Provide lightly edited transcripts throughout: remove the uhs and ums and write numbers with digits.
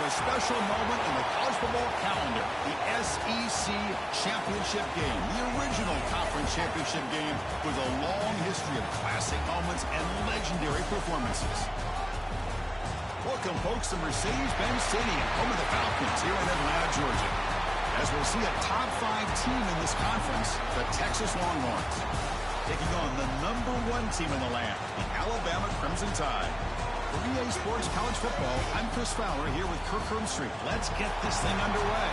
a special moment in the college football calendar, the SEC Championship game, the original conference championship game with a long history of classic moments and legendary performances. Welcome, folks, to Mercedes-Benz Stadium, home of the Falcons here in Atlanta, Georgia. As we'll see a top 5 team in this conference, the Texas Longhorns, taking on the #1 team in the land, the Alabama Crimson Tide. For EA Sports College Football, I'm Chris Fowler here with Kirk Herbstreit. Let's get this thing underway.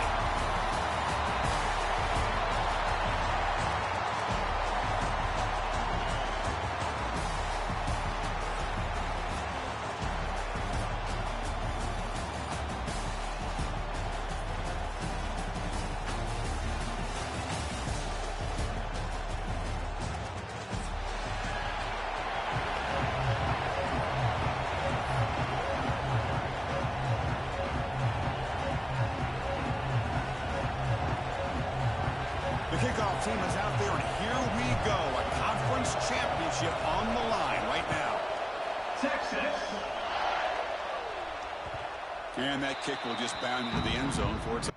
The kickoff team is out there, and here we go. A conference championship on the line right now. Texas. And that kick will just bound into the end zone for its...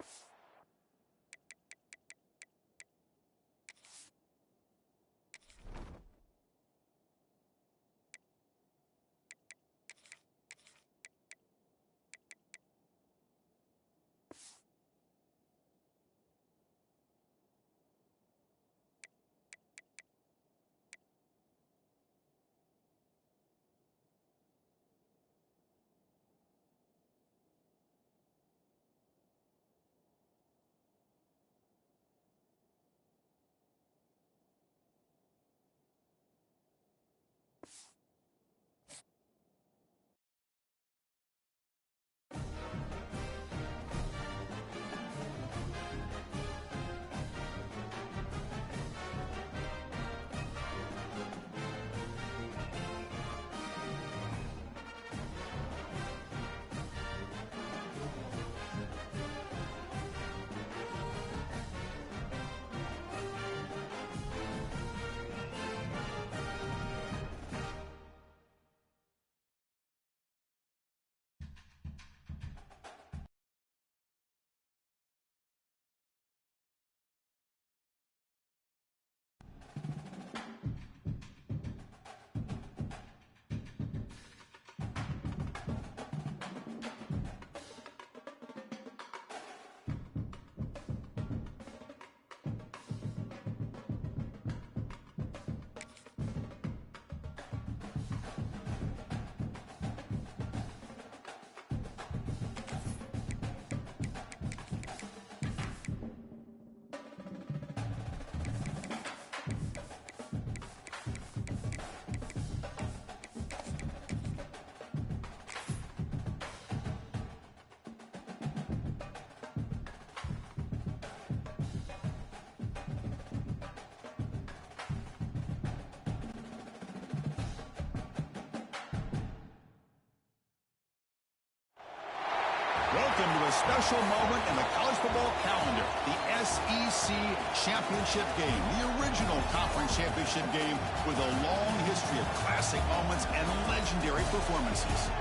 Welcome to a special moment in the college football calendar, the SEC Championship game, the original conference championship game with a long history of classic moments and legendary performances.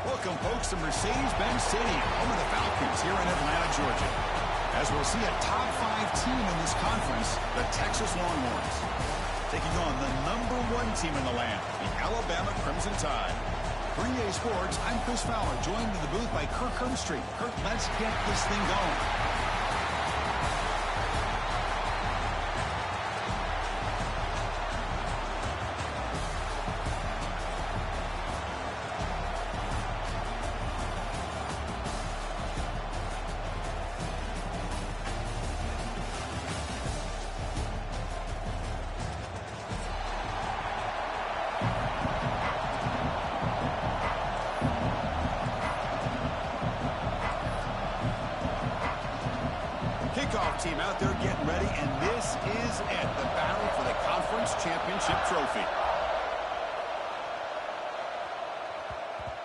Welcome, folks, to Mercedes-Benz Stadium, home of the Falcons here in Atlanta, Georgia. As we'll see a top 5 team in this conference, the Texas Longhorns, taking on the #1 team in the land, the Alabama Crimson Tide. For EA Sports, I'm Chris Fowler, joined in the booth by Kirk Herbstreit. Kirk, let's get this thing going. Kickoff team out there getting ready, and this is it, the battle for the conference championship trophy.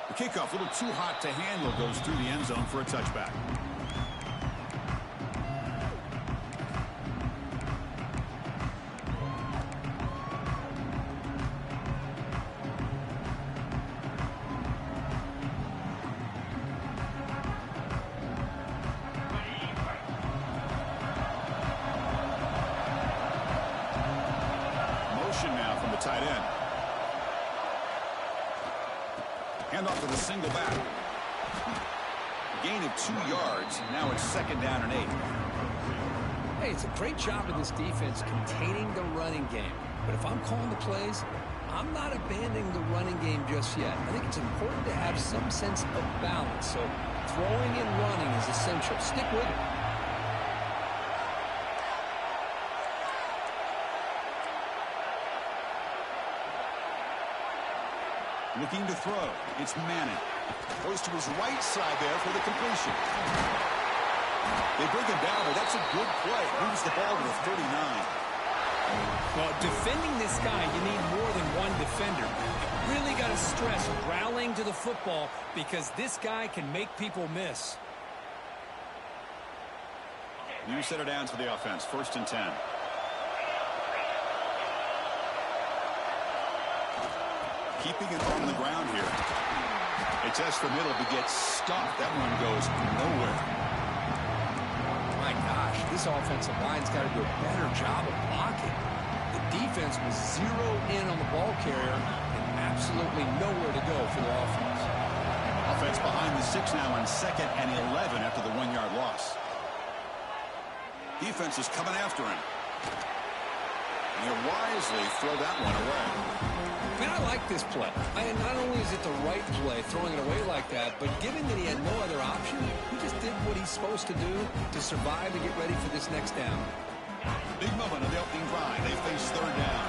The kickoff, a little too hot to handle, goes through the end zone for a touchback. tight end. Hand off to the single back. Gain of 2 yards. Now it's 2nd down and 8. Hey, it's a great job of this defense containing the running game. But if I'm calling the plays, I'm not abandoning the running game just yet. I think it's important to have some sense of balance. So throwing and running is essential. Stick with it. Looking to throw. It's Manning. Goes to his right side there for the completion. They bring him down, but that's a good play. Moves the ball to the 39. Well, defending this guy, you need more than one defender. You really got to stress rallying to the football because this guy can make people miss. New set of downs for the offense. 1st and 10. Keeping it on the ground here. They test the middle but gets stopped. That one goes nowhere. My gosh, this offensive line's got to do a better job of blocking. The defense was zeroed in on the ball carrier and absolutely nowhere to go for the offense. Offense behind the 6 now on 2nd and 11 after the 1-yard loss. Defense is coming after him. And he'll wisely throw that one away. Man, I like this play. Not only is it the right play, throwing it away like that, but given that he had no other option, he just did what he's supposed to do to survive and get ready for this next down. Big moment on the opening drive. They face 3rd down.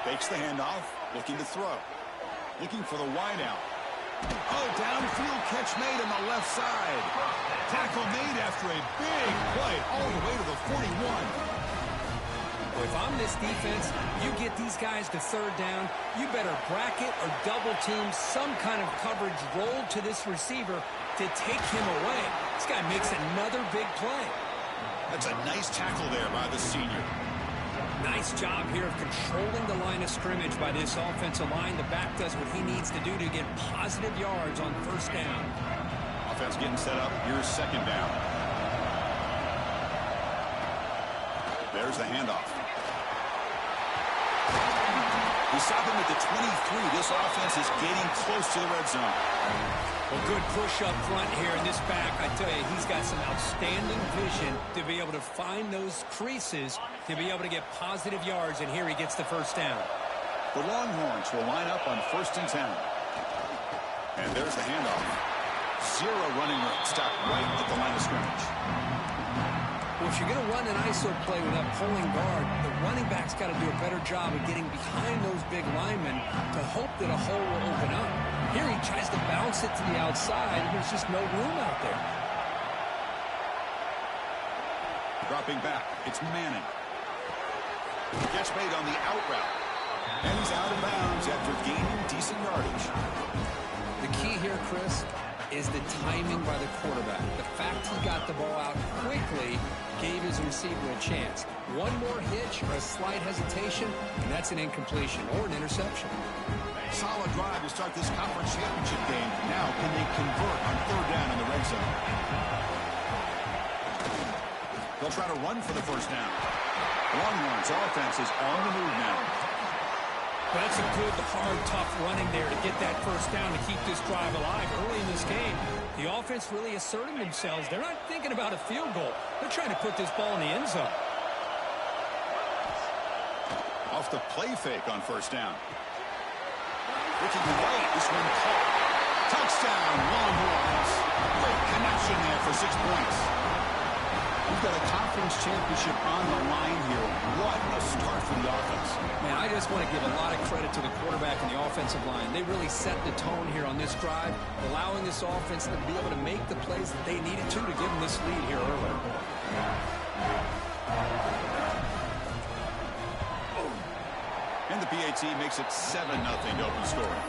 Fakes the handoff, looking to throw. Looking for the wideout. Oh, downfield catch made on the left side. Tackle made after a big play all the way to the 41. Well, if I'm this defense, you get these guys to 3rd down, you better bracket or double team some kind of coverage roll to this receiver to take him away. This guy makes another big play. That's a nice tackle there by the senior. Nice job here of controlling the line of scrimmage by this offensive line. The back does what he needs to do to get positive yards on 1st down. Offense getting set up. Here's 2nd down. There's the handoff. We stop him at the 23. This offense is getting close to the red zone. Well, good push up front here in this back. I tell you, he's got some outstanding vision to be able to find those creases, to be able to get positive yards, and here he gets the 1st down. The Longhorns will line up on 1st and 10. And there's the handoff. 0 running room. Stop right at the line of scrimmage. Well, if you're going to run an ISO play with that pulling guard, the running back's got to do a better job of getting behind those big linemen to hope that a hole will open up. Here he tries to bounce it to the outside, and there's just no room out there. Dropping back, it's Manning. Gets made on the out route. And he's out of bounds after gaining decent yardage. The key here, Chris, is the timing by the quarterback. The fact he got the ball out quickly gave his receiver a chance. One more hitch or a slight hesitation, and that's an incompletion or an interception. Solid drive to start this conference championship game. Now, can they convert on 3rd down in the red zone? They'll try to run for the 1st down. Longhorns offense is on the move now. But that's a good, hard, tough running there to get that 1st down to keep this drive alive early in this game. The offense really asserting themselves. They're not thinking about a field goal. They're trying to put this ball in the end zone. Off the play fake on 1st down. Looking away, this one caught. Touchdown, Longhorns. Great connection there for 6 points. We've got a conference championship on the line here. What a start for the offense. Man, I just want to give a lot of credit to the quarterback and the offensive line. They really set the tone here on this drive, allowing this offense to be able to make the plays that they needed to give them this lead here early. And the PAT makes it 7-0 to open scoring.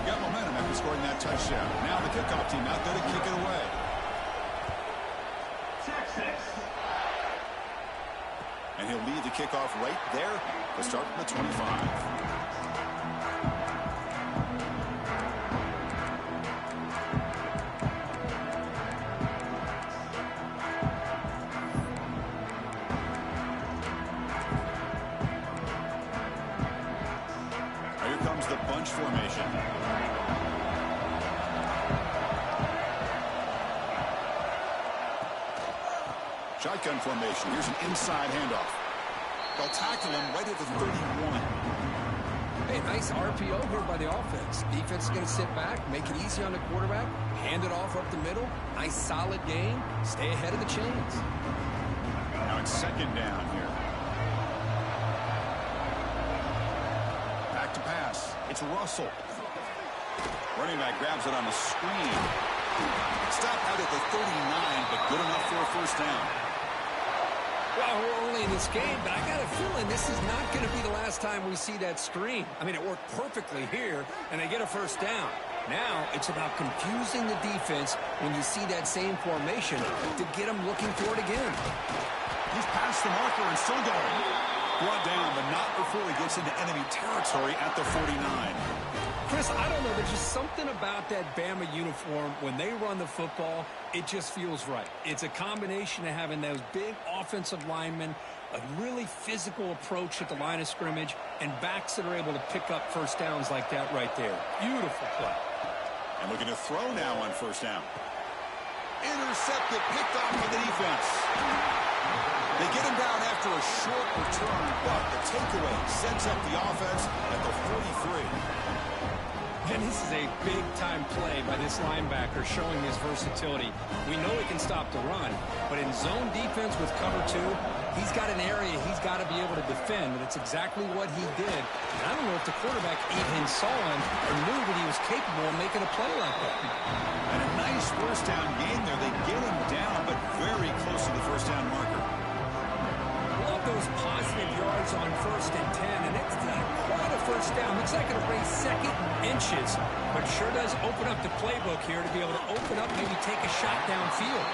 Got momentum after scoring that touchdown. Now the kickoff team out there to kick it away. And he'll lead the kickoff right there to start from the 25. formation. Shotgun formation. Here's an inside handoff. They'll tackle him right at the 31. Hey, nice RPO here by the offense. Defense is going to sit back, make it easy on the quarterback, hand it off up the middle. Nice solid game. Stay ahead of the chains. Now it's second down here. Back to pass. It's Russell. Running back grabs it on the screen. Stopped out at the 39, but good enough for a first down. Well, we're early in this game, but I got a feeling this is not going to be the last time we see that screen. I mean, it worked perfectly here, and they get a first down. Now it's about confusing the defense when you see that same formation to get them looking for it again. He's past the marker and still going. Brought down, but not before he gets into enemy territory at the 49. Chris, I don't know. There's just something about that Bama uniform. When they run the football, it just feels right. It's a combination of having those big offensive linemen, a really physical approach at the line of scrimmage, and backs that are able to pick up first downs like that right there. Beautiful play. And looking to throw now on first down. Intercepted, picked off by the defense. They get him down after a short return, but the takeaway sets up the offense at the 43. And this is a big-time play by this linebacker showing his versatility. We know he can stop the run, but in zone defense with cover two, he's got an area he's got to be able to defend, and it's exactly what he did. And I don't know if the quarterback even saw him or knew that he was capable of making a play like that. And a nice first down game there. They get him down, but very close to the first down marker. Love those positive yards on 1st and 10, and it's not quite a first down. Looks like it'll raise second inches, but sure does open up the playbook here to be able to open up, maybe take a shot downfield.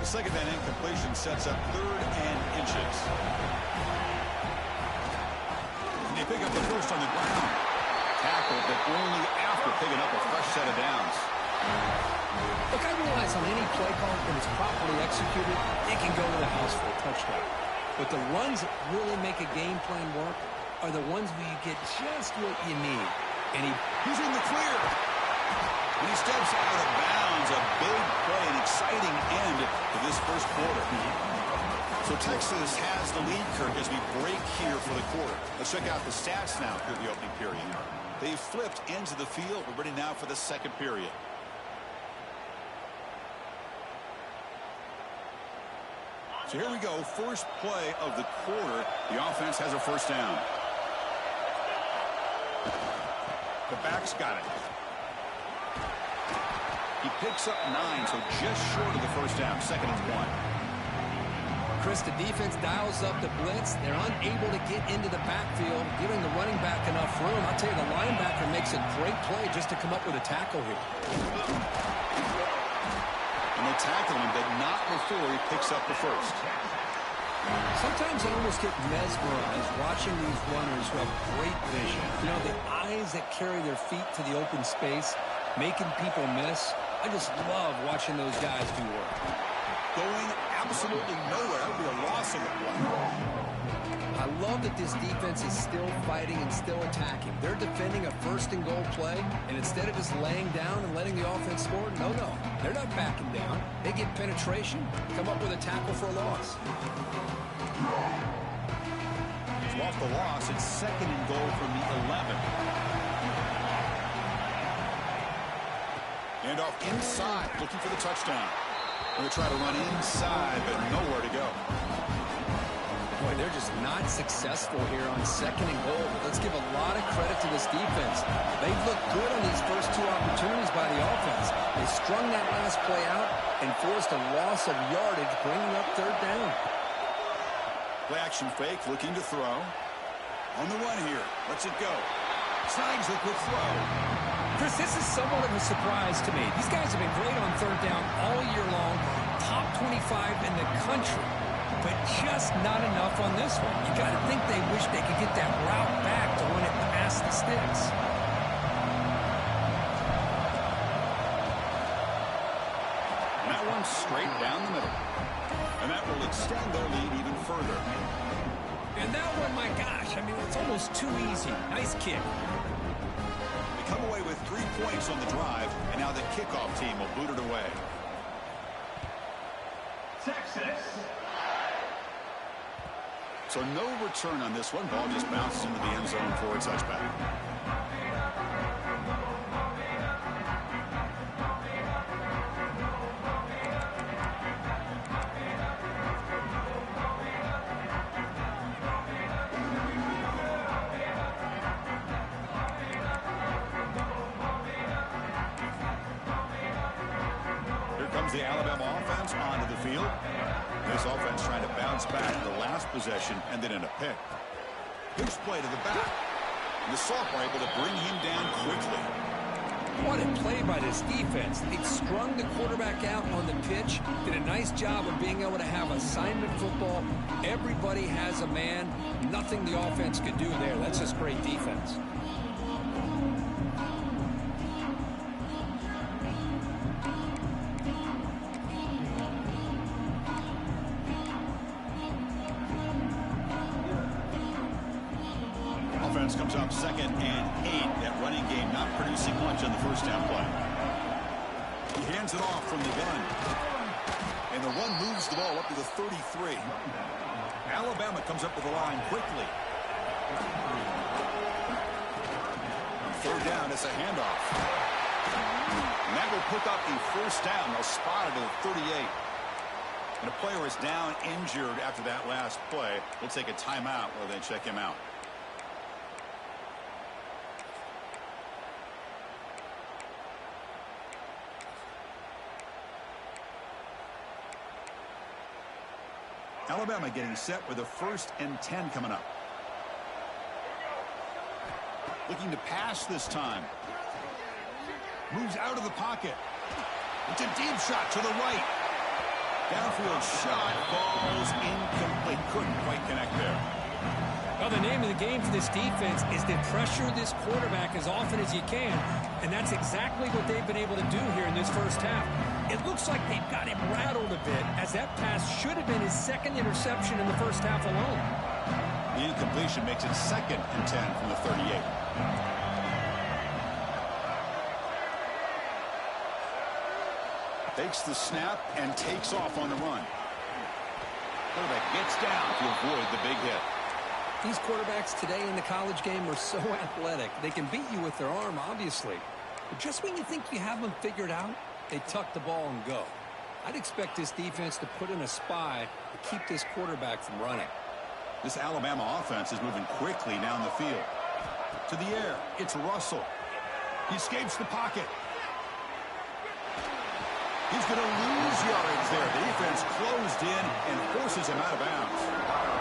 The second down incompletion sets up 3rd and inches. They pick up the first on the ground. Tackled, but only after picking up a fresh set of downs. Look, I realize on any play call, when it's properly executed, it can go to the house for a touchdown. But the runs that really make a game plan work are the ones where you get just what you need. And he's in the clear. When he steps out of bounds, a big play, an exciting end to this first quarter. So Texas has the lead, Kirk, as we break here for the quarter. Let's check out the stats now through the opening period. They've flipped into the field. We're ready now for the second period. So here we go. First play of the quarter. The offense has a first down. The back's got it. He picks up 9, so just short of the first down. Second and 1. Chris, the defense dials up the blitz. They're unable to get into the backfield, giving the running back enough room. I'll tell you, the linebacker makes a great play just to come up with a tackle here. And they tackle him, but not before he picks up the first. Sometimes I almost get mesmerized watching these runners who have great vision. You know, the eyes that carry their feet to the open space, making people miss. I just love watching those guys do work. Going absolutely nowhere. That would be a loss of the play. I love that this defense is still fighting and still attacking. They're defending a first and goal play, and instead of just laying down and letting the offense score, no. They're not backing down. They get penetration, come up with a tackle for a loss. So off the loss, it's second and goal from the 11. And off inside, looking for the touchdown. Going to try to run inside, but nowhere to go. Boy, they're just not successful here on second and goal. But let's give a lot of credit to this defense. They've looked good on these first two opportunities by the offense. They strung that last play out and forced a loss of yardage, bringing up third down. Play action fake, looking to throw. On the run here. Lets it go. Snags the quick throw. Chris, this is somewhat of a surprise to me. These guys have been great on third down all year long. Top 25 in the country. But just not enough on this one. You got to think they wish they could get that route back to run it past the sticks. that one straight down the middle. And that will extend their lead even further. And that one, my gosh, I mean, it's almost too easy. Nice kick. They come away with 3 points on the drive, and now the kickoff team will boot it away. Texas. So no return on this one. Ball just bounces into the end zone for a touchback. The Alabama offense onto the field. This offense trying to bounce back the last possession and then in a pick. Huge play to the back. And the Soft were able to bring him down quickly. What a play by this defense. They strung the quarterback out on the pitch, did a nice job of being able to have assignment football. Everybody has a man. Nothing the offense could do there. That's just great defense. Offense comes up 2nd and 8. That running game not producing much on the first down play. He hands it off from the gun. And the run moves the ball up to the 33. Alabama comes up with the line quickly. On 3rd down, it's a handoff. And that will pick up the first down. They'll spot it at the 38. And a player is down injured after that last play. We'll take a timeout while they check him out. Alabama getting set with a 1st and 10 coming up. Looking to pass this time. Moves out of the pocket. It's a deep shot to the right. Downfield shot falls incomplete. Couldn't quite connect there. Well, the name of the game for this defense is to pressure this quarterback as often as you can, and that's exactly what they've been able to do here in this first half. It looks like they've got him rattled a bit, as that pass should have been his 2nd interception in the first half alone. The incompletion makes it 2nd and 10 from the 38. Takes the snap and takes off on the run. Quarterback gets down to avoid the big hit. These quarterbacks today in the college game are so athletic. They can beat you with their arm, obviously. But just when you think you have them figured out, they tuck the ball and go. I'd expect this defense to put in a spy to keep this quarterback from running. This Alabama offense is moving quickly down the field. To the air, it's Russell. He escapes the pocket. He's going to lose yards there. The defense closed in and forces him out of bounds.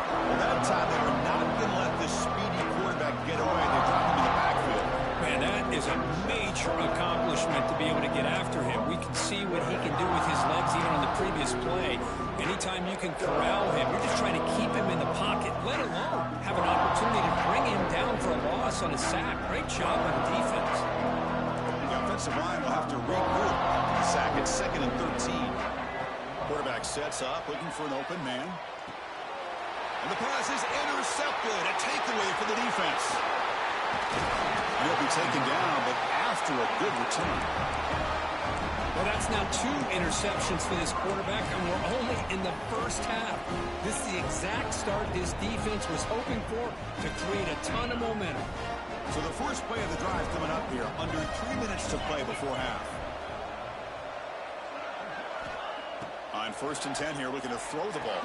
Well, that time they were not going to let this speedy quarterback get away. They dropped him in the backfield. Man, that is a major accomplishment to be able to get after him. We can see what he can do with his legs even on the previous play. Anytime you can corral him, you're just trying to keep him in the pocket, let alone have an opportunity to bring him down for a loss on a sack. Great job on the defense. The offensive line will have to regroup. The sack at 2nd and 13. Quarterback sets up, looking for an open man. And the pass is intercepted. A takeaway for the defense. He'll be taken down, but after a good return. Well, that's now 2 interceptions for this quarterback, and we're only in the first half. This is the exact start this defense was hoping for to create a ton of momentum. So the first play of the drive coming up here, under 3 minutes to play before half. On 1st and 10 here, looking to throw the ball.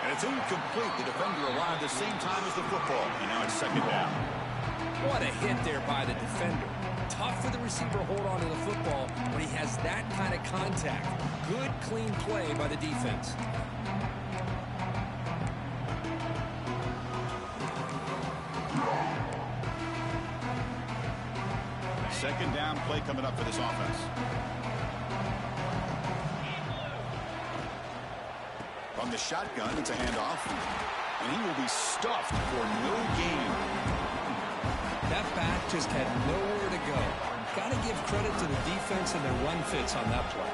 And it's incomplete. The defender arrived at the same time as the football, and now it's 2nd down. What a hit there by the defender. Tough for the receiver to hold on to the football when he has that kind of contact. Good, clean play by the defense. Second down play coming up for this offense. From the shotgun, it's a handoff. And he will be stuffed for no gain. That back just had nowhere to go. Got to give credit to the defense and their run fits on that play.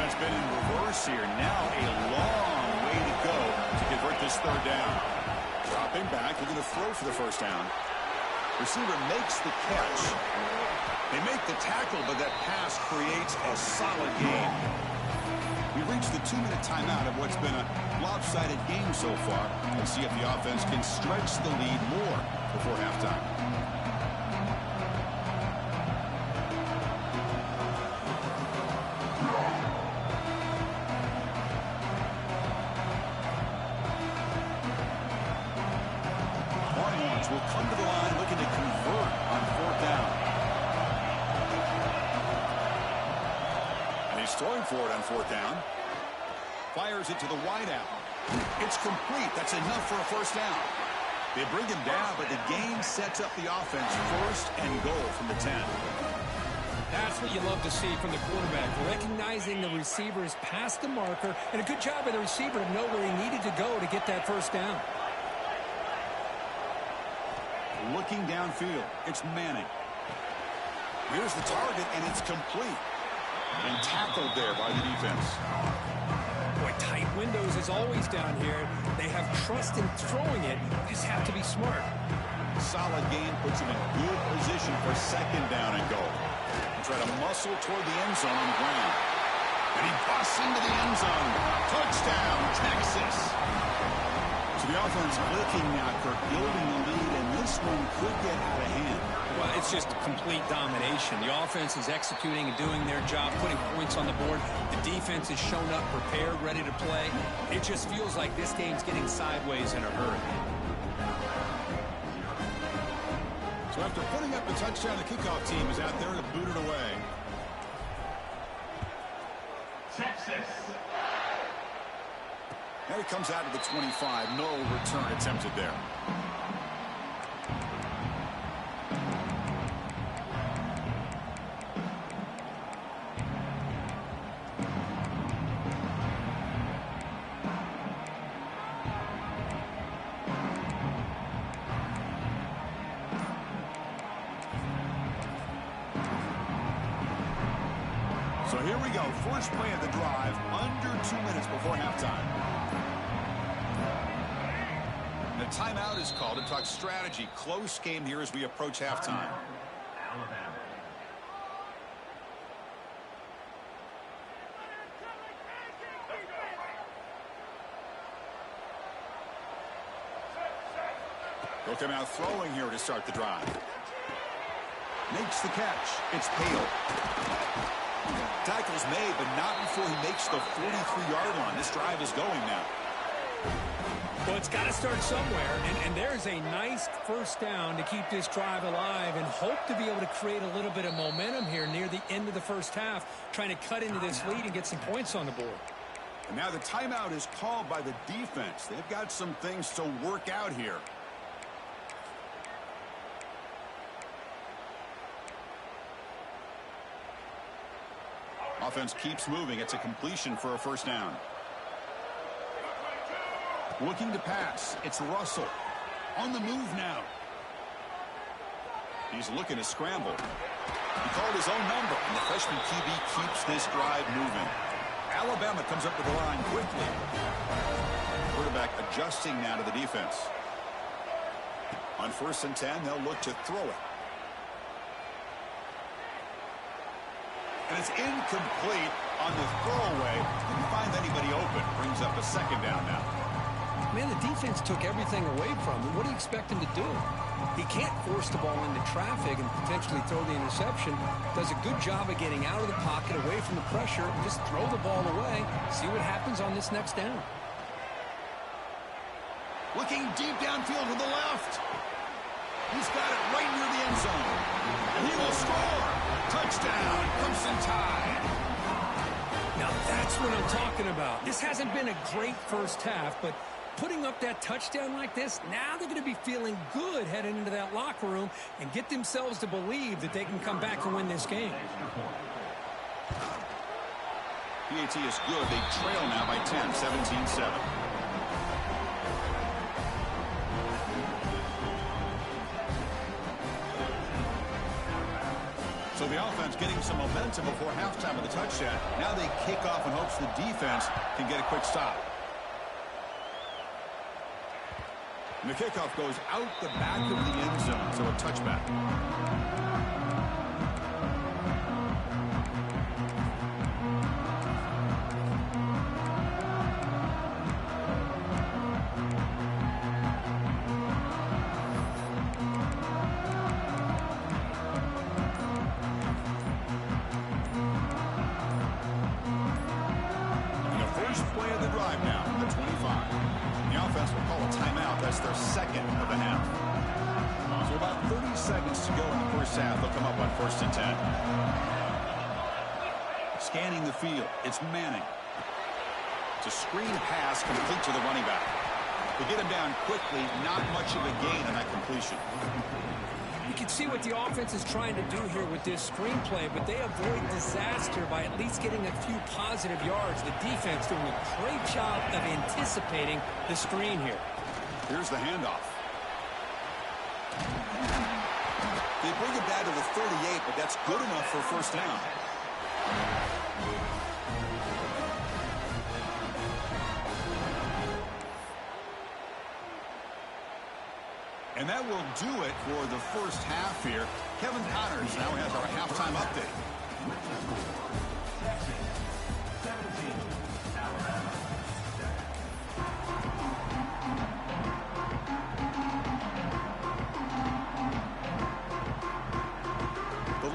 Offense been in reverse here. Now a long way to go to convert this third down. Dropping back, looking to throw for the first down. Receiver makes the catch. They make the tackle, but that pass creates a solid gain. We've reached the 2-minute timeout of what's been a lopsided game so far. Let's see if the offense can stretch the lead more before halftime. Will come to the line looking to convert on fourth down. And he's throwing for it on fourth down. Fires it to the wideout. It's complete. That's enough for a first down. They bring him down, but the gain sets up the offense first and goal from the 10. That's what you love to see from the quarterback, recognizing the receiver's past the marker, and a good job by the receiver to know where he needed to go to get that first down. Looking downfield, it's Manning. Here's the target, and it's complete. And tackled there by the defense. Boy, tight windows as always down here. They have trust in throwing it. Just have to be smart. Solid game puts him in good position for second down and goal. Try to muscle toward the end zone on the ground. And he busts into the end zone. Touchdown, Texas. So the offense clicking now, Kirk, building the lead, and this one could get out of hand. Well, it's just complete domination. The offense is executing and doing their job, putting points on the board. The defense has shown up, prepared, ready to play. It just feels like this game's getting sideways in a hurry. So after putting up the touchdown, the kickoff team is out there to boot it away. Texas. Now he comes out to the 25. No return attempted there. So here we go. First play of the drive, under 2 minutes before halftime. The timeout is called to talk strategy. Close game here as we approach halftime. They'll come out throwing here to start the drive. Makes the catch. It's Hale. Tackle's made, but not before he makes the 43-yard line. This drive is going now. Well, it's got to start somewhere, and there's a nice first down to keep this drive alive and hope to be able to create a little bit of momentum here near the end of the first half, trying to cut into this lead and get some points on the board. And now the timeout is called by the defense. They've got some things to work out here. Offense keeps moving. It's a completion for a first down. Looking to pass. It's Russell. On the move now. He's looking to scramble. He called his own number, and the freshman QB keeps this drive moving. Alabama comes up with the line quickly. Quarterback adjusting now to the defense. On 1st and 10, they'll look to throw it. And it's incomplete on the throwaway. Didn't find anybody open. Brings up a second down now. Man, the defense took everything away from him. What do you expect him to do? He can't force the ball into traffic and potentially throw the interception. Does a good job of getting out of the pocket, away from the pressure, and just throw the ball away. See what happens on this next down. Looking deep downfield to the left. He's got it right near the end zone. And he will score. Touchdown, Crimson Tide. Now that's what I'm talking about. This hasn't been a great first half, but putting up that touchdown like this, now they're going to be feeling good heading into that locker room and get themselves to believe that they can come back and win this game. PAT is good. They trail now by 10, 17-7. So the offense getting building some momentum before halftime with the touchdown. Now they kick off in hopes the defense can get a quick stop. And the kickoff goes out the back of the end zone, so a touchback. Their second of the half. So about 30 seconds to go in the first half. They'll come up on 1st and 10. Scanning the field. It's Manning. It's a screen pass complete to the running back. They get him down quickly. Not much of a gain on that completion. You can see what the offense is trying to do here with this screenplay, but they avoid disaster by at least getting a few positive yards. The defense doing a great job of anticipating the screen here. Here's the handoff. They bring it down to the 38, but that's good enough for a first down. And that will do it for the first half here. Kevin Connors now has our halftime update.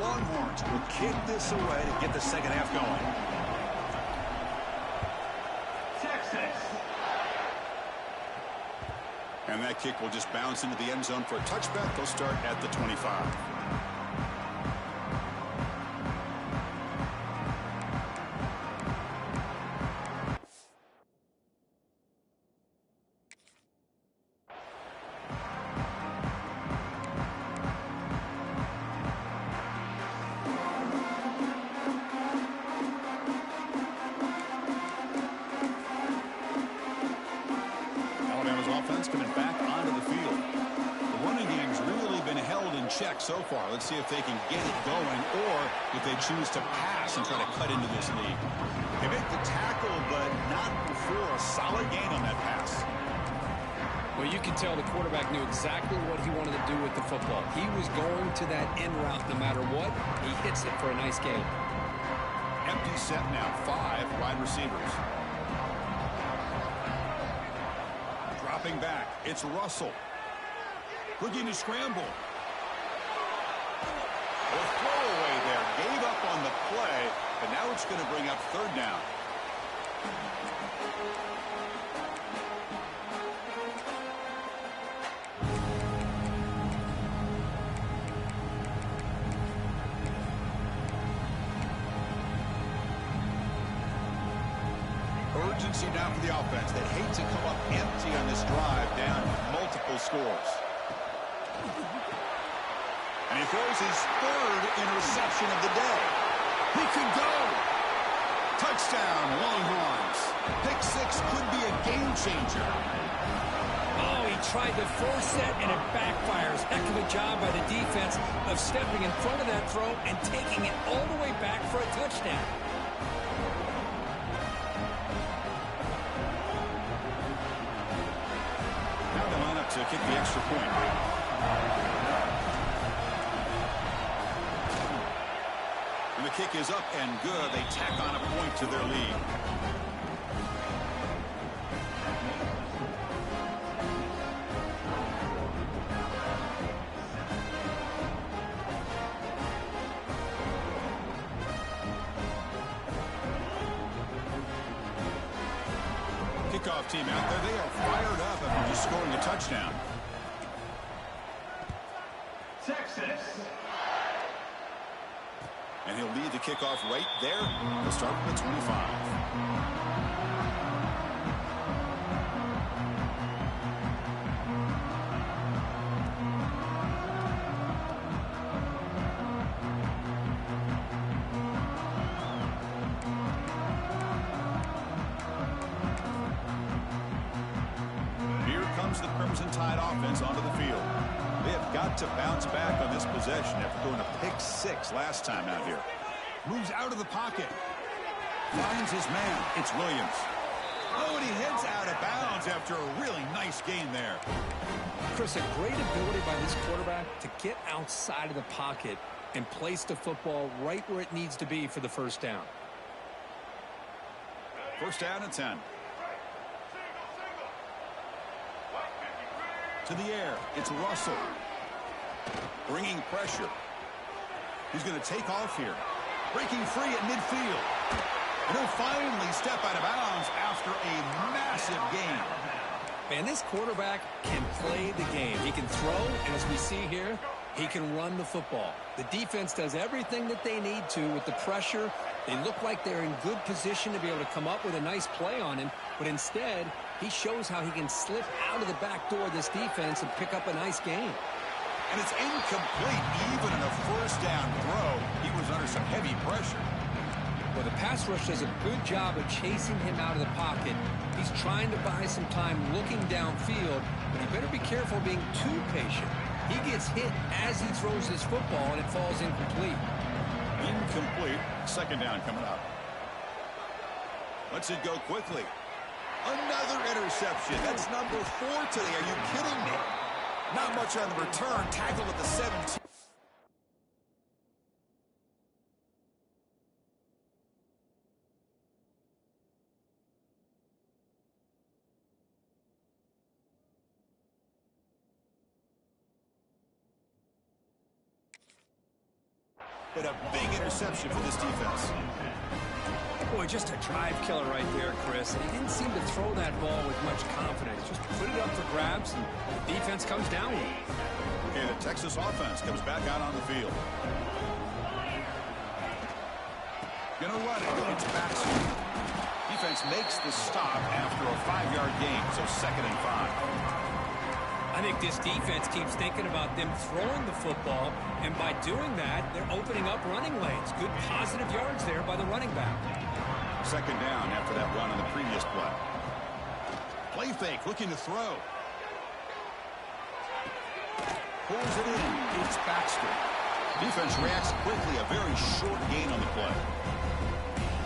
Longhorns will kick this away to get the second half going. Texas. And that kick will just bounce into the end zone for a touchback. They'll start at the 25. So far, let's see if they can get it going or if they choose to pass and try to cut into this lead. They make the tackle, but not before a solid gain on that pass. Well, you can tell the quarterback knew exactly what he wanted to do with the football. He was going to that end route no matter what. He hits it for a nice gain. Empty set now, 5 wide receivers. Dropping back, it's Russell. Looking to scramble. The throwaway there, gave up on the play, but now it's going to bring up 3rd down. Urgency now for the offense. They hate to come up empty on this drive, down multiple scores. And he throws his 3rd interception of the day. He could go. Touchdown, Longhorns. Pick 6 could be a game changer. Oh, he tried to force that, and it backfires. Heck of a job by the defense of stepping in front of that throw and taking it all the way back for a touchdown. Now they line up to kick the extra point. And the kick is up and good. They tack on a point to their lead. Kickoff team out there. They are fired up after just scoring a touchdown. Texas. And he'll lead the kickoff right there. He'll start with the 25. Here comes the Crimson Tide offense onto the field. They have got to bounce back on this possession after throwing a pick 6 last time out here. Moves out of the pocket. Finds his man. It's Williams. Oh, and he heads out of bounds after a really nice gain there. Chris, a great ability by this quarterback to get outside of the pocket and place the football right where it needs to be for the first down. First down and 10. To the air. It's Russell. Bringing pressure. He's going to take off here. Breaking free at midfield. And he'll finally step out of bounds after a massive gain. Man, this quarterback can play the game. He can throw, and as we see here, he can run the football. The defense does everything that they need to with the pressure. They look like they're in good position to be able to come up with a nice play on him, but instead, he shows how he can slip out of the back door of this defense and pick up a nice gain. And it's incomplete. Even in a first down throw, he was under some heavy pressure. Well, the pass rush does a good job of chasing him out of the pocket. He's trying to buy some time looking downfield, but he better be careful being too patient. He gets hit as he throws his football, and it falls incomplete. Incomplete. Second down coming up. Lets it go quickly. Another interception. That's number 4 today. Are you kidding me? Not much on the return. Tackled at the 17. But a big interception for this defense. Boy, just a drive killer right there, Chris. He didn't seem to throw that ball with much confidence. Just put it up for grabs, and the defense comes down with it. Okay, the Texas offense comes back out on the field. Gonna run it. It's Baxter. Defense makes the stop after a 5-yard gain, so 2nd and 5. I think this defense keeps thinking about them throwing the football, and by doing that, they're opening up running lanes. Good positive yards there by the running back. Second down after that run on the previous play. Play fake, looking to throw. Pulls it in. It's Baxter. Defense reacts quickly. A very short gain on the play.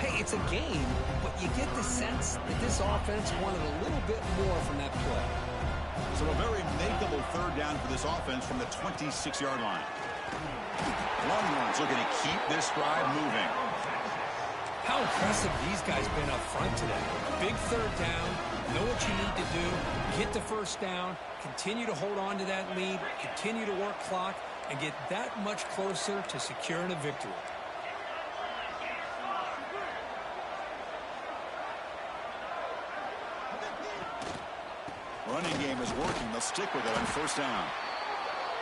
Hey, it's a game, but you get the sense that this offense wanted a little bit more from that play. So a very makeable third down for this offense from the 26-yard line. Longhorns looking to keep this drive moving. How impressive these guys been up front today. Big third down, know what you need to do, get the first down, continue to hold on to that lead, continue to work clock, and get that much closer to securing a victory. Running game is working. They'll stick with it on first down.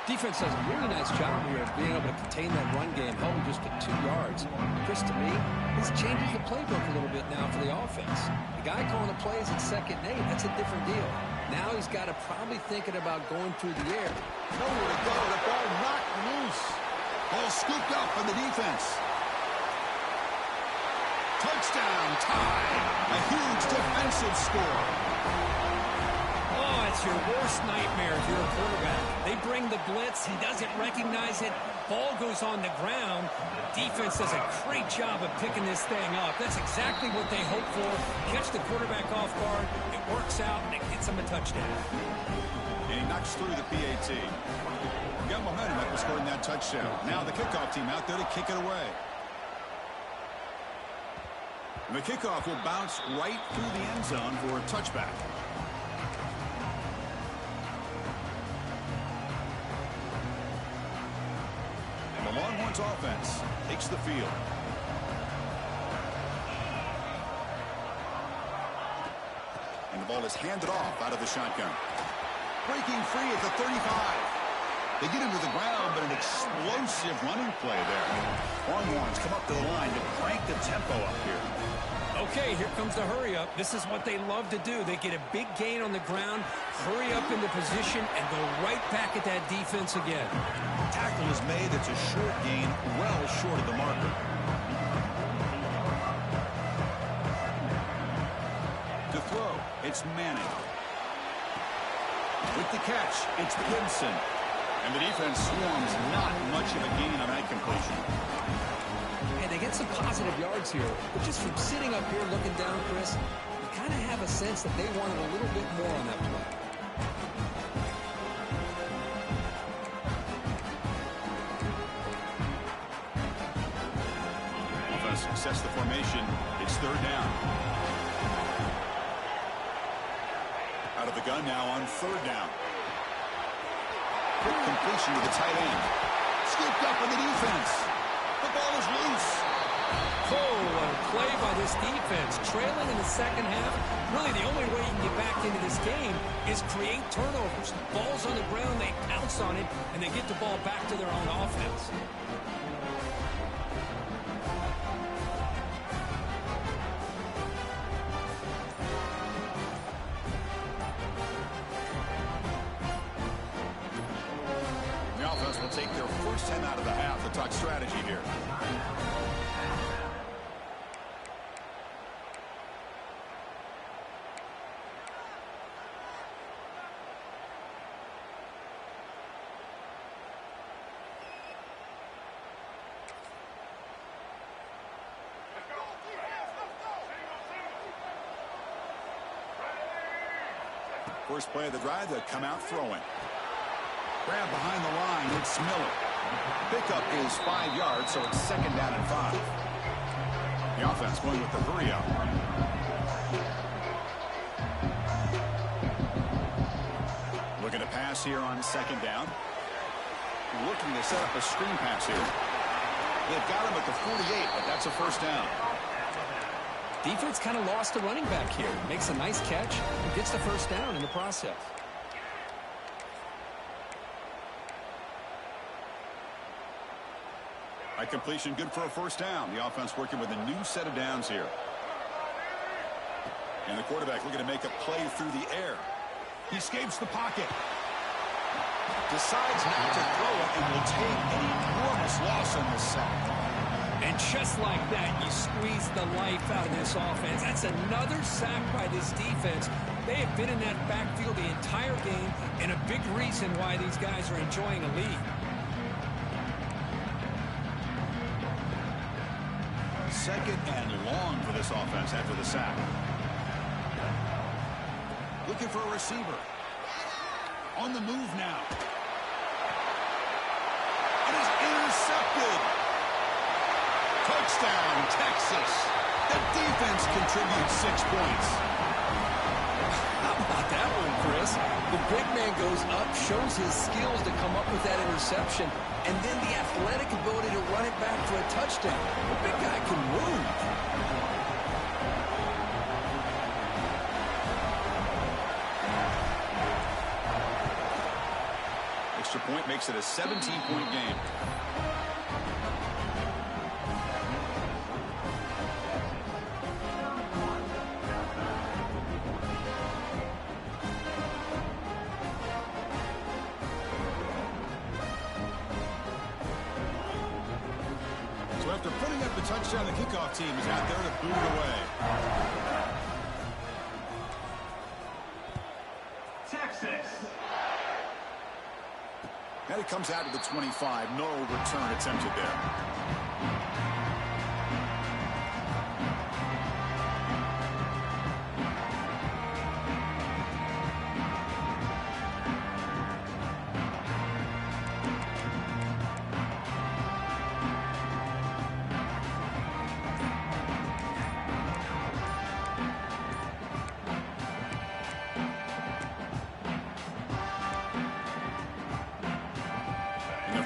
Defense does a really nice job here of being able to contain that run game, held just to 2 yards. Chris, to me, this changes the playbook a little bit now for the offense. The guy calling the plays at 2nd and 8, that's a different deal. Now he's got to probably thinking about going through the air. Nowhere to go. The ball knocked loose. Ball scooped up on the defense. Touchdown, tie. A huge defensive score. Oh, it's your worst nightmare if you're a quarterback. They bring the blitz. He doesn't recognize it. Ball goes on the ground. Defense does a great job of picking this thing up. That's exactly what they hope for. Catch the quarterback off guard. It works out, and it gets him a touchdown. And he knocks through the PAT. Got momentum after scoring that touchdown. Now the kickoff team out there to kick it away. And the kickoff will bounce right through the end zone for a touchback. And the Longhorns offense takes the field. And the ball is handed off out of the shotgun. Breaking free at the 35. They get him to the ground, but an explosive running play there. Longhorns come up to the line to crank the tempo up here. Okay, here comes the hurry up. This is what they love to do. They get a big gain on the ground, hurry up into position, and go right back at that defense again. Tackle is made. It's a short gain, well short of the marker. To throw, it's Manning. With the catch, it's Gibson. And the defense swarms not much of a gain on that completion. And they get some positive yards here. But just from sitting up here looking down, Chris, you kind of have a sense that they wanted a little bit more on that play. Sets the formation. It's third down. Out of the gun now on third down. Quick completion to the tight end. Scooped up in the defense. The ball is loose. Oh, what a play by this defense. Trailing in the second half. Really, the only way you can get back into this game is create turnovers. Ball's on the ground, they pounce on it, and they get the ball back to their own offense. Will take their first 10 out of the half to talk strategy here. First play of the drive, they'll come out throwing. Grab behind the line, it's Miller. Pickup is 5 yards, so it's second down and 5. The offense going with the hurry up. Looking to pass here on second down. Looking to set up a screen pass here. They've got him at the 48, but that's a first down. Defense kind of lost the running back here. Makes a nice catch and gets the first down in the process. By completion, good for a first down. The offense working with a new set of downs here. And the quarterback looking to make a play through the air. He escapes the pocket. Decides not to throw it and will take an enormous loss on this sack. And just like that, you squeeze the life out of this offense. That's another sack by this defense. They have been in that backfield the entire game, and a big reason why these guys are enjoying a lead. Second and long for this offense after the sack. Looking for a receiver. On the move now. It is intercepted. Touchdown, Texas. The defense contributes 6 points. How about that one, Chris? The big man goes up, shows his skills to come up with that interception, and then the athletic ability to run it back for a touchdown. The big guy can move. Extra point makes it a 17-point game. After putting up the touchdown, the kickoff team is out there to boot it away. Texas. And it comes out to the 25. No return attempted there.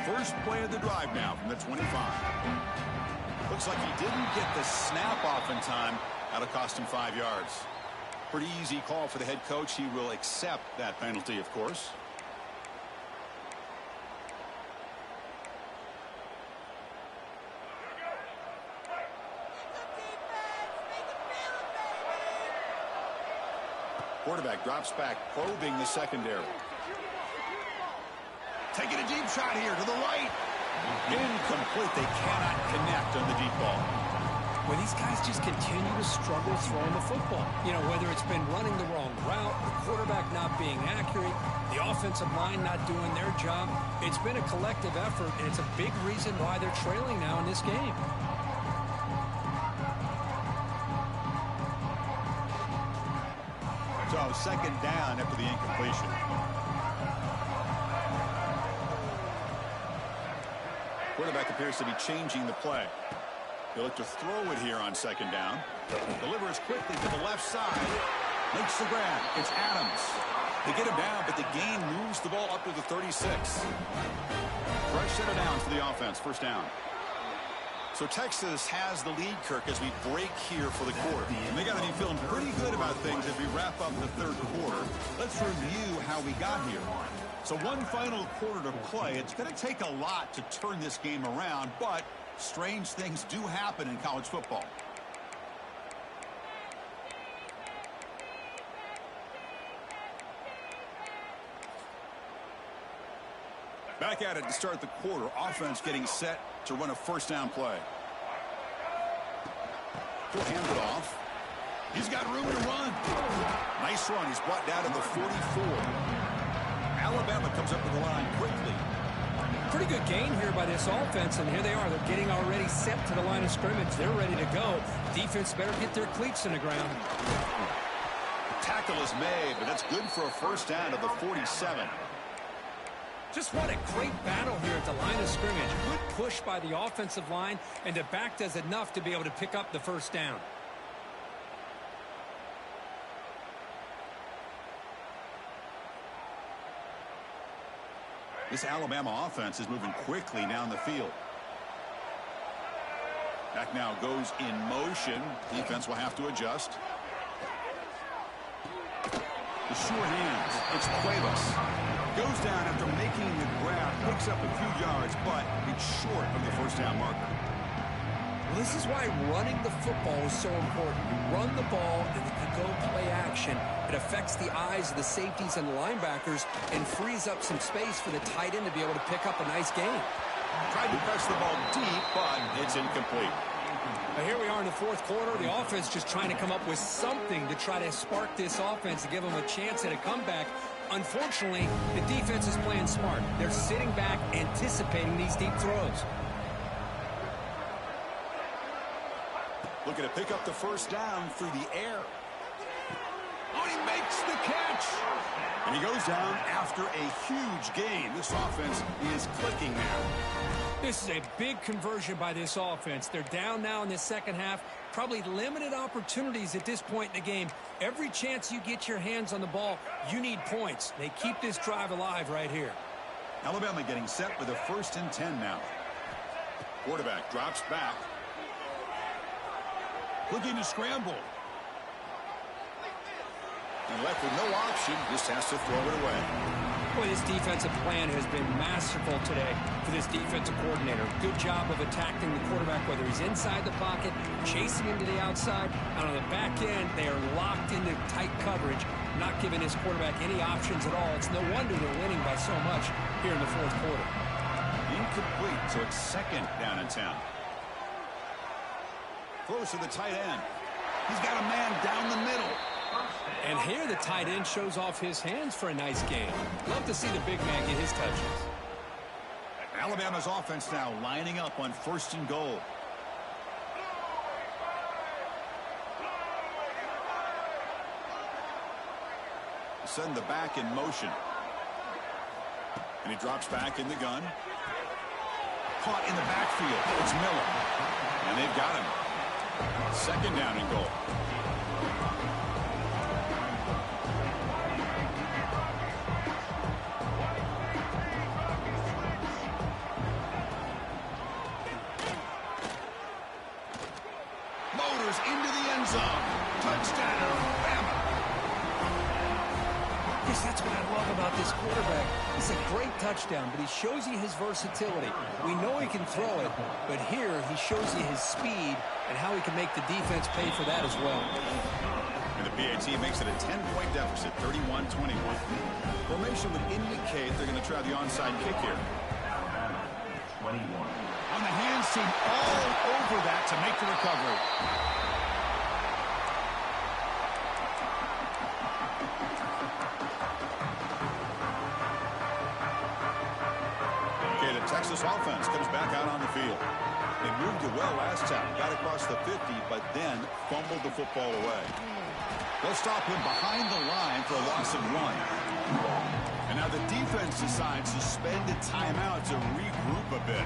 First play of the drive now from the 25. Looks like he didn't get the snap off in time. That'll cost him 5 yards. Pretty easy call for the head coach. He will accept that penalty, of course. Quarterback drops back, probing the secondary. Taking a deep shot here to the right. Incomplete. They cannot connect on the deep ball. Well, these guys just continue to struggle throwing the football. You know, whether it's been running the wrong route, the quarterback not being accurate, the offensive line not doing their job. It's been a collective effort, and it's a big reason why they're trailing now in this game. So second down after the incompletion. Quarterback appears to be changing the play. He'll look to throw it here on second down. Delivers quickly to the left side. Makes the grab. It's Adams. They get him down, but the gain moves the ball up to the 36. Fresh set of downs for the offense. First down. So Texas has the lead, Kirk, as we break here for the quarter. And they got to be feeling pretty good about things as we wrap up the third quarter. Let's review how we got here. So one final quarter to play. It's going to take a lot to turn this game around, but strange things do happen in college football. Back at it to start the quarter. Offense getting set to run a first down play. He'll hand it off. He's got room to run. Nice run. He's brought down to the 44. Alabama comes up to the line quickly. Pretty good gain here by this offense, and here they are. They're getting already set to the line of scrimmage. They're ready to go. Defense better get their cleats in the ground. Tackle is made, but that's good for a first down at the 47. Just what a great battle here at the line of scrimmage. Good push by the offensive line, and the back does enough to be able to pick up the first down. This Alabama offense is moving quickly down the field. Back now goes in motion. Defense will have to adjust. The sure hands. It's Cuevas. Goes down after making the grab. Picks up a few yards, but it's short of the first down marker. Well, this is why running the football is so important. You run the ball, and if you go play action, it affects the eyes of the safeties and the linebackers and frees up some space for the tight end to be able to pick up a nice gain. Tried to press the ball deep, but it's incomplete. Now here we are in the fourth quarter. The offense just trying to come up with something to try to spark this offense to give them a chance at a comeback. Unfortunately, the defense is playing smart. They're sitting back, anticipating these deep throws. Looking to pick up the first down through the air. Oh, he makes the catch. And he goes down after a huge gain. This offense is clicking now. This is a big conversion by this offense. They're down now in the second half. Probably limited opportunities at this point in the game. Every chance you get your hands on the ball, you need points. They keep this drive alive right here. Alabama getting set with a 1st and 10 now. Quarterback drops back. Looking to scramble. And left with no option, just has to throw it away. Boy, this defensive plan has been masterful today for this defensive coordinator. Good job of attacking the quarterback, whether he's inside the pocket, chasing him to the outside, and on the back end, they are locked into tight coverage, not giving his quarterback any options at all. It's no wonder they're winning by so much here in the fourth quarter. Incomplete, so it's second down in town. Throws to the tight end. He's got a man down the middle. And here the tight end shows off his hands for a nice game. Love to see the big man get his touches. Alabama's offense now lining up on 1st and goal. Send the back in motion. And he drops back in the gun. Caught in the backfield. It's Miller. And they've got him. Second down and goal. Motors into the end zone. Touchdown, Alabama. Yes, that's what I love about this quarterback. It's a great touchdown, but he shows you his versatility. We know he can throw it, but here he shows you his speed and how he can make the defense pay for that as well. And the PAT makes it a 10-point deficit, 31-21. Formation would indicate they're going to try the onside kick here. 21. On the hands team, all over that to make the recovery. Okay, the Texas offense comes back out on the field. They moved it well last time, got across the 50, but then fumbled the football away. They'll stop him behind the line for a loss of 1. And now the defense decides to spend a timeout to regroup a bit.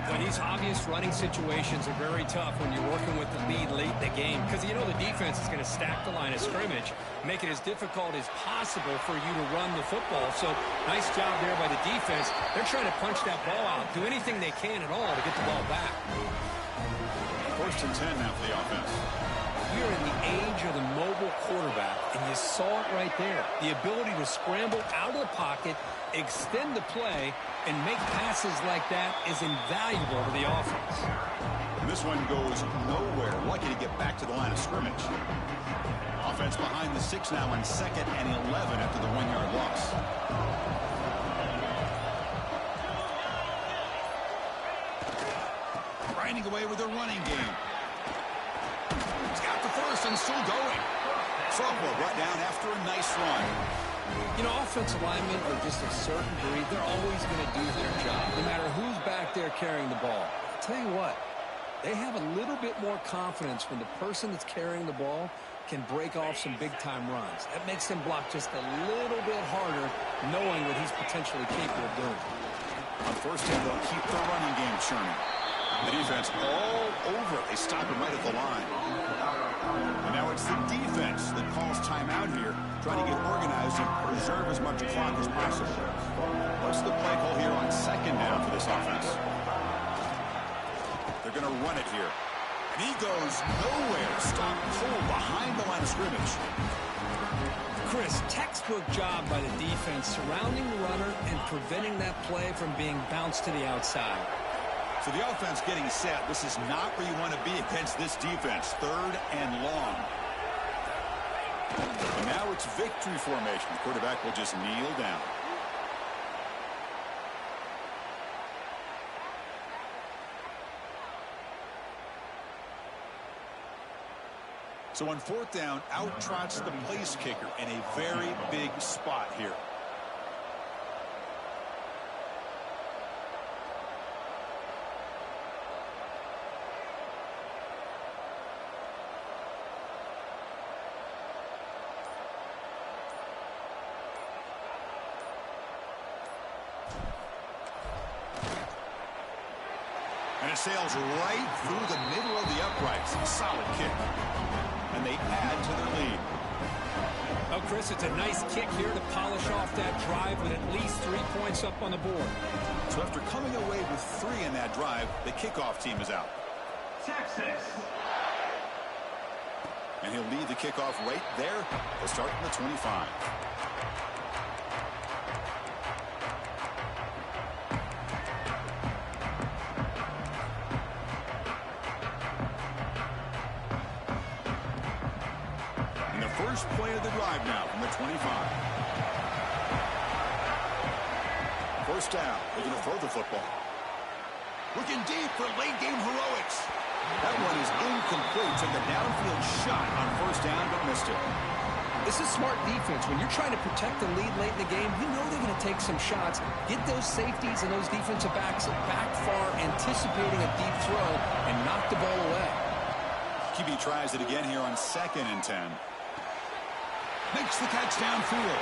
Well, these obvious running situations are very tough when you're working with the lead late in the game because you know the defense is going to stack the line of scrimmage, make it as difficult as possible for you to run the football. So nice job there by the defense. They're trying to punch that ball out, do anything they can at all to get the ball back. 1st and 10 now for the offense. We are in the age of the mobile quarterback, and you saw it right there. The ability to scramble out of the pocket, extend the play, and make passes like that is invaluable to the offense. And this one goes nowhere. Lucky to get back to the line of scrimmage. Offense behind the 6 now on 2nd and 11 after the 1-yard loss. Grinding away with their running game. He's got the first and still going. Sophomore brought down after a nice run. You know, offensive linemen are just a certain breed. They're always going to do their job, no matter who's back there carrying the ball. I'll tell you what, they have a little bit more confidence when the person that's carrying the ball can break off some big-time runs. That makes them block just a little bit harder, knowing what he's potentially capable of doing. On 1st down, they'll keep the running game churning. The defense all over it. They stop him right at the line. And now it's the defense that calls timeout here, trying to get organized and preserve as much clock as possible. What's the play call here on 2nd down for this offense? They're going to run it here. And he goes nowhere. Stop cold behind the line of scrimmage. Chris, textbook job by the defense surrounding the runner and preventing that play from being bounced to the outside. So the offense getting set. This is not where you want to be against this defense. 3rd and long. And now it's victory formation. The quarterback will just kneel down. So on 4th down, out trots the place kicker in a very big spot here. And it sails right through the middle of the uprights. Solid kick. And they add to their lead. Oh, Chris, it's a nice kick here to polish off that drive with at least 3 points up on the board. So after coming away with 3 in that drive, the kickoff team is out. Texas. And he'll lead the kickoff right there. They'll start from the 25. First play of the drive now from the 25. 1st down. They're going to throw the football. Looking deep for late game heroics. That one is incomplete. Took a downfield shot on 1st down, but missed it. This is smart defense. When you're trying to protect the lead late in the game, you know they're going to take some shots. Get those safeties and those defensive backs back far, anticipating a deep throw, and knock the ball away. QB tries it again here on 2nd and 10. Makes the catch downfield.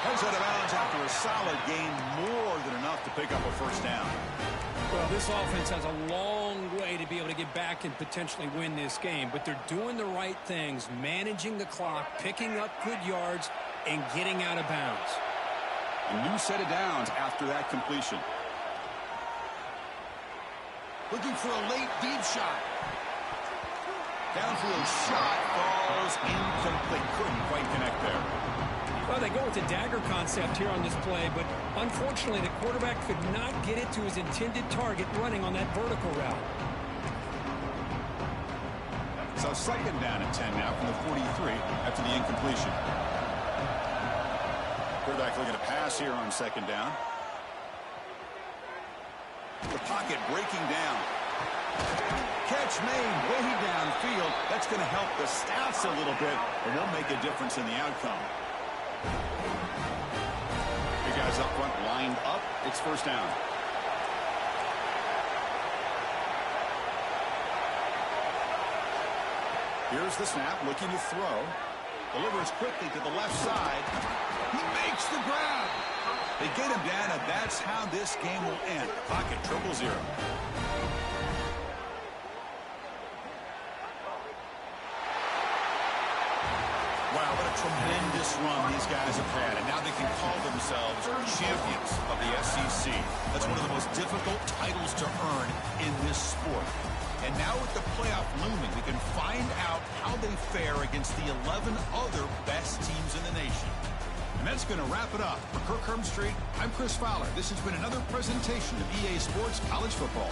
Heads out of bounds after a solid gain, more than enough to pick up a 1st down. Well, this offense has a long way to be able to get back and potentially win this game, but they're doing the right things, managing the clock, picking up good yards, and getting out of bounds. A new set of downs after that completion. Looking for a late deep shot. Downfield shot falls incomplete. Couldn't quite connect there. Well, they go with the dagger concept here on this play, but unfortunately the quarterback could not get it to his intended target running on that vertical route. So 2nd down and 10 now from the 43 after the incompletion. Quarterback looking to pass here on 2nd down. The pocket breaking down. Catch made way downfield. That's going to help the stats a little bit, and won't make a difference in the outcome. Your guys up front lined up. It's 1st down. Here's the snap, looking to throw. Delivers quickly to the left side. He makes the grab. They get him down, and that's how this game will end. Clock at 0-0. Wow, what a tremendous run these guys have had, and now they can call themselves champions of the SEC. That's one of the most difficult titles to earn in this sport. And now with the playoff looming, we can find out how they fare against the 11 other best teams in the nation. And that's going to wrap it up. For Kirk Herbstreit, I'm Chris Fowler. This has been another presentation of EA Sports College Football.